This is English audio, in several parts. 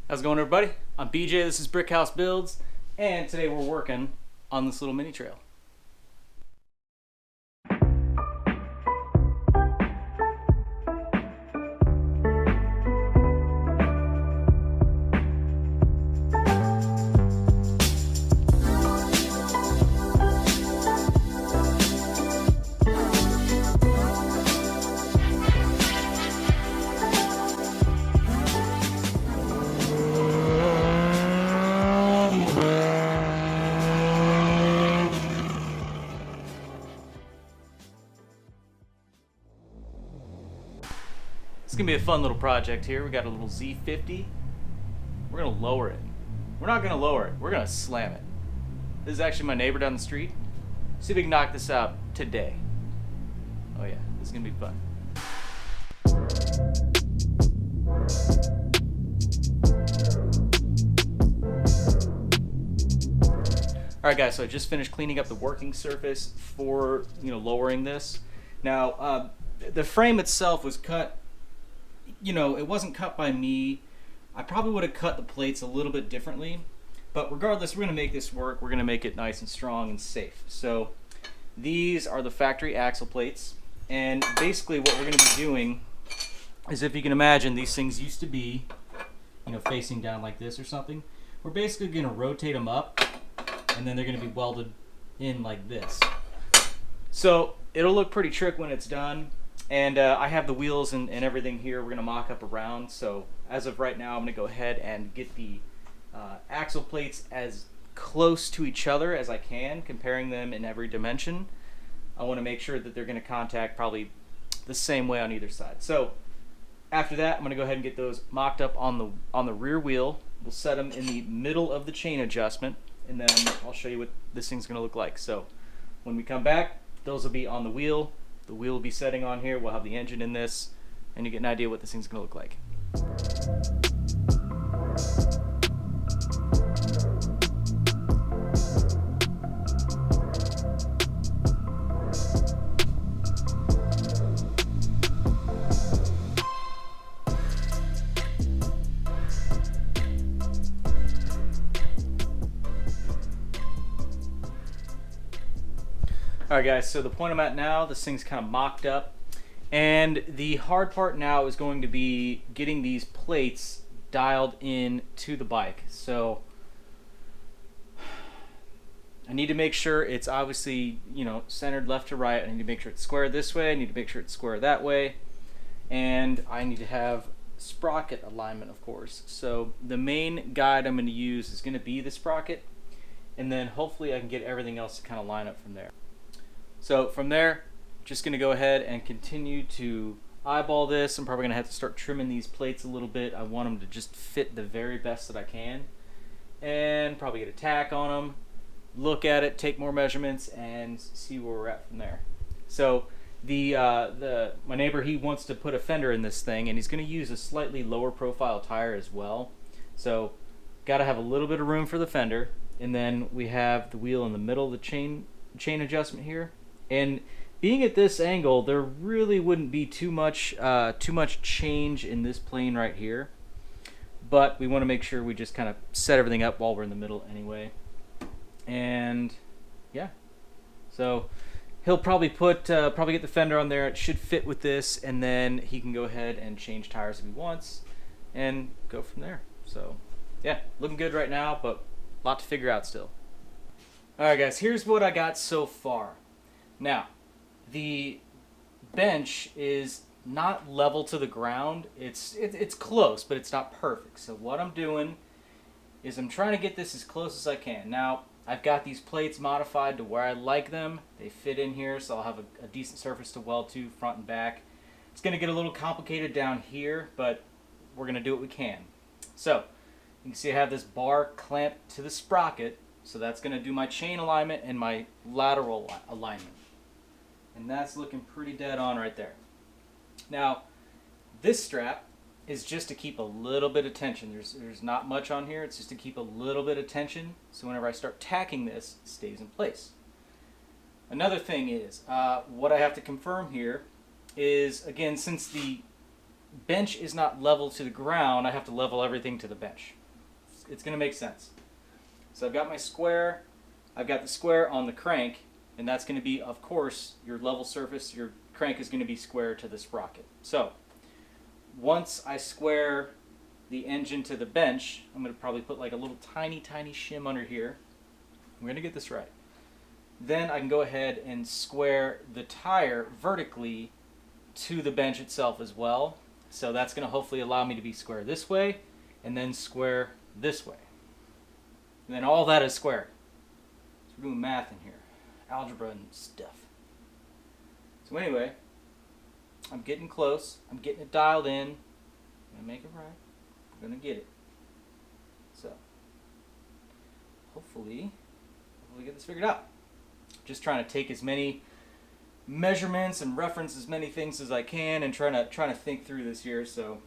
How's it going, everybody? I'm BJ, this is Brickhouse Builds, and today we're working on this little mini trail. It's gonna be a fun little project here. We got a little Z50. We're gonna lower it. We're not gonna lower it, we're gonna slam it. This is actually my neighbor down the street. See if we can knock this out today. Oh yeah, this is gonna be fun. Alright guys, so I just finished cleaning up the working surface for, lowering this. Now, the frame itself was cut, it wasn't cut by me. I probably would have cut the plates a little bit differently, but regardless, we're going to make this work. We're going to make it nice and strong and safe. So these are the factory axle plates, and basically what we're going to be doing is, if you can imagine, these things used to be, facing down like this or something. We're basically going to rotate them up, and then they're going to be welded in like this. So it'll look pretty trick when it's done. And I have the wheels and everything here. We're going to mock up around. So as of right now, I'm going to go ahead and get the axle plates as close to each other as I can, comparing them in every dimension. I want to make sure that they're going to contact probably the same way on either side. So after that, I'm going to go ahead and get those mocked up on the rear wheel. We'll set them in the middle of the chain adjustment, and then I'll show you what this thing's going to look like. So when we come back, those will be on the wheel. The wheel will be setting on here. We'll have the engine in this, and you get an idea what this thing's going to look like. Alright guys, so the point I'm at now, this thing's kind of mocked up, and the hard part now is going to be getting these plates dialed in to the bike. So I need to make sure it's obviously, centered left to right. I need to make sure it's square this way, I need to make sure it's square that way, and I need to have sprocket alignment, of course. So the main guide I'm going to use is going to be the sprocket, and then hopefully I can get everything else to kind of line up from there. So from there, just going to go ahead and continue to eyeball this. I'm probably going to have to start trimming these plates a little bit. I want them to just fit the very best that I can, and probably get a tack on them, look at it, take more measurements, and see where we're at from there. So my neighbor, he wants to put a fender in this thing, and he's going to use a slightly lower profile tire as well. So got to have a little bit of room for the fender, and then we have the wheel in the middle of the chain adjustment here. And being at this angle, there really wouldn't be too much change in this plane right here, but we want to make sure we just kind of set everything up while we're in the middle anyway. And yeah, so he'll probably get the fender on there. It should fit with this, and then he can go ahead and change tires if he wants and go from there. So yeah, looking good right now, but a lot to figure out still. Alright guys, here's what I got so far. Now, the bench is not level to the ground. It's close, but it's not perfect. So what I'm doing is I'm trying to get this as close as I can. Now, I've got these plates modified to where I like them. They fit in here, so I'll have a decent surface to weld to, front and back. It's going to get a little complicated down here, but we're going to do what we can. So, you can see I have this bar clamped to the sprocket, so that's going to do my chain alignment and my lateral alignment. And that's looking pretty dead on right there. Now, this strap is just to keep a little bit of tension. There's not much on here. It's just to keep a little bit of tension, so whenever I start tacking this, it stays in place. Another thing is, what I have to confirm here is, again, since the bench is not level to the ground, I have to level everything to the bench. It's going to make sense. So I've got my square, I've got the square on the crank, and that's going to be, of course, your level surface. Your crank is going to be square to the sprocket. So once I square the engine to the bench, I'm going to probably put like a little tiny shim under here. We're going to get this right. Then I can go ahead and square the tire vertically to the bench itself as well. So that's going to hopefully allow me to be square this way and then square this way. And then all that is square. So we're doing math in here, algebra and stuff. So anyway, I'm getting close. I'm getting it dialed in. I'm going to make it right. I'm going to get it. So hopefully get this figured out. Just trying to take as many measurements and reference as many things as I can, and trying to think through this here. So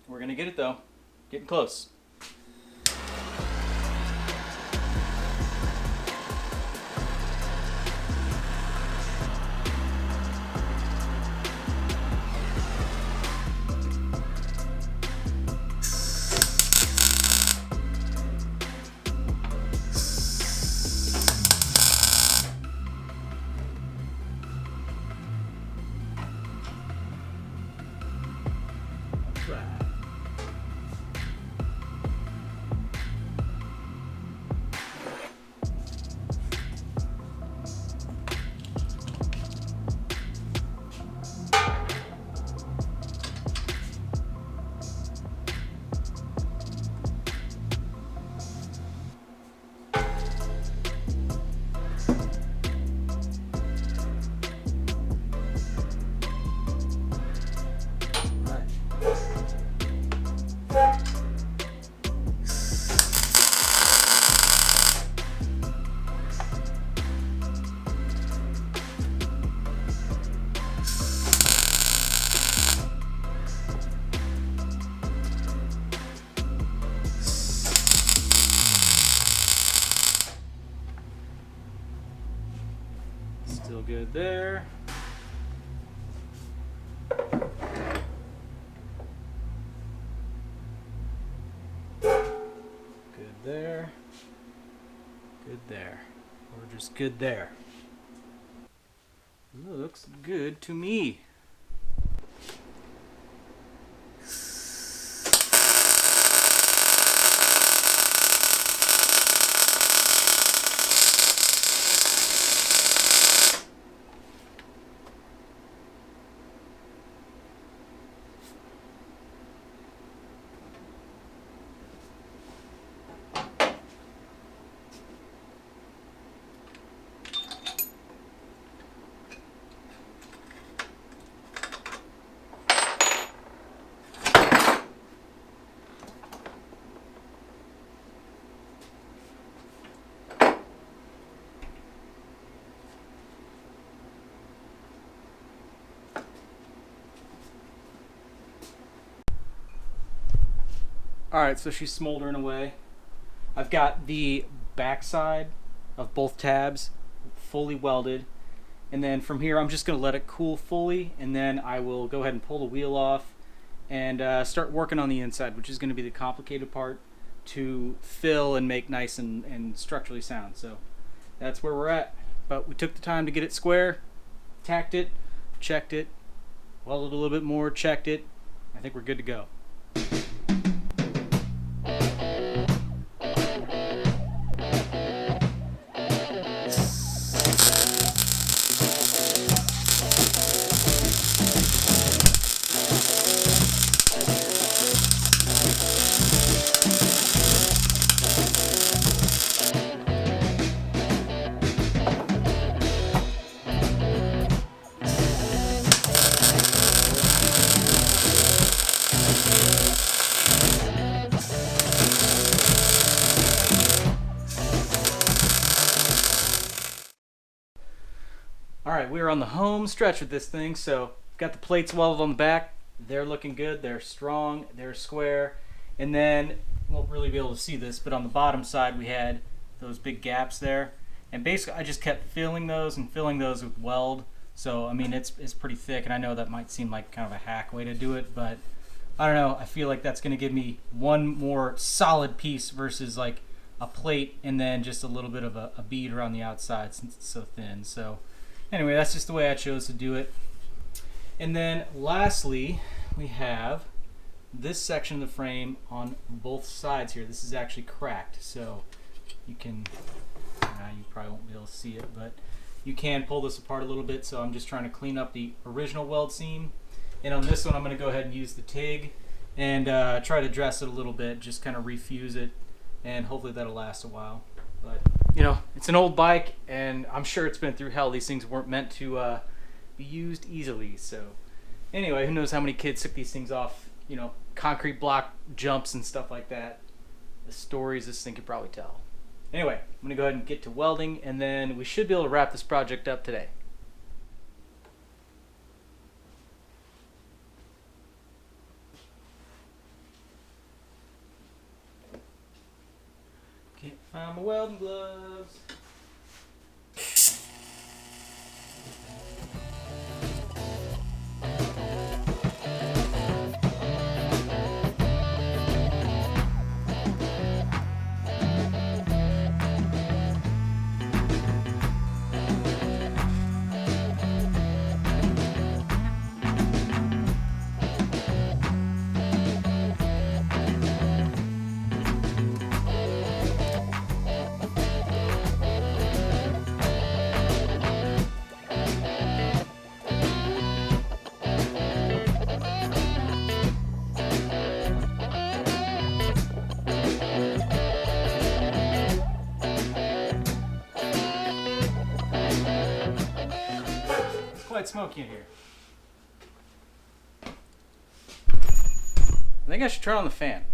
we're gonna get it though. Getting close. Still good there. Good there. Good there. Or just good there. Looks good to me. Alright, so she's smoldering away. I've got the backside of both tabs fully welded, and then from here I'm just going to let it cool fully, and then I will go ahead and pull the wheel off and start working on the inside, which is going to be the complicated part to fill and make nice and structurally sound. So that's where we're at. But we took the time to get it square, tacked it, checked it, welded a little bit more, checked it. I think we're good to go. Alright, we're on the home stretch with this thing, so got the plates welded on the back. They're looking good, they're strong, they're square. And then, you won't really be able to see this, but on the bottom side we had those big gaps there. And basically I just kept filling those and filling those with weld So I mean, it's pretty thick, and I know that might seem like kind of a hack way to do it, but I don't know. I feel like that's going to give me one more solid piece versus like a plate and then just a little bit of a bead around the outside since it's so thin. So anyway, that's just the way I chose to do it. And then lastly, we have this section of the frame on both sides here. This is actually cracked, so you can, you probably won't be able to see it, but you can pull this apart a little bit. So I'm just trying to clean up the original weld seam. And on this one, I'm going to go ahead and use the TIG and try to dress it a little bit, just kind of refuse it, and hopefully that'll last a while. But you know, it's an old bike, and I'm sure it's been through hell. These things weren't meant to be used easily. So anyway, who knows how many kids took these things off, you know, concrete block jumps and stuff like that. The stories this thing could probably tell. Anyway, I'm going to go ahead and get to welding, and then we should be able to wrap this project up today. Can't find my welding gloves. Quite smoky in here. I think I should turn on the fan.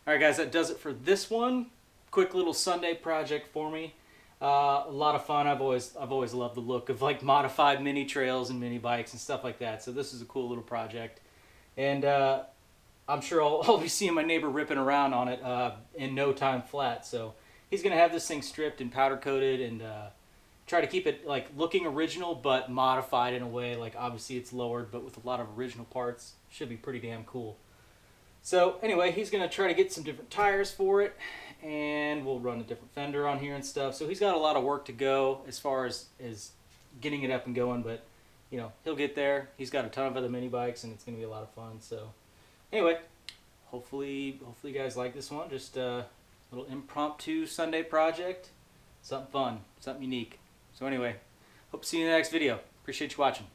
Alright guys, that does it for this one. Quick little Sunday project for me. A lot of fun. I've always loved the look of like modified mini trails and mini bikes and stuff like that. So this is a cool little project, and I'm sure I'll be seeing my neighbor ripping around on it in no time flat. So he's gonna have this thing stripped and powder coated and try to keep it like looking original but modified in a way. Like obviously it's lowered, but with a lot of original parts. Should be pretty damn cool. So anyway, he's going to try to get some different tires for it, and we'll run a different fender on here and stuff. So he's got a lot of work to go as far as getting it up and going, but you know, he'll get there. He's got a ton of other mini bikes, and it's going to be a lot of fun. So anyway, hopefully you guys like this one. Just a little impromptu Sunday project. Something fun, something unique. So anyway, hope to see you in the next video. Appreciate you watching.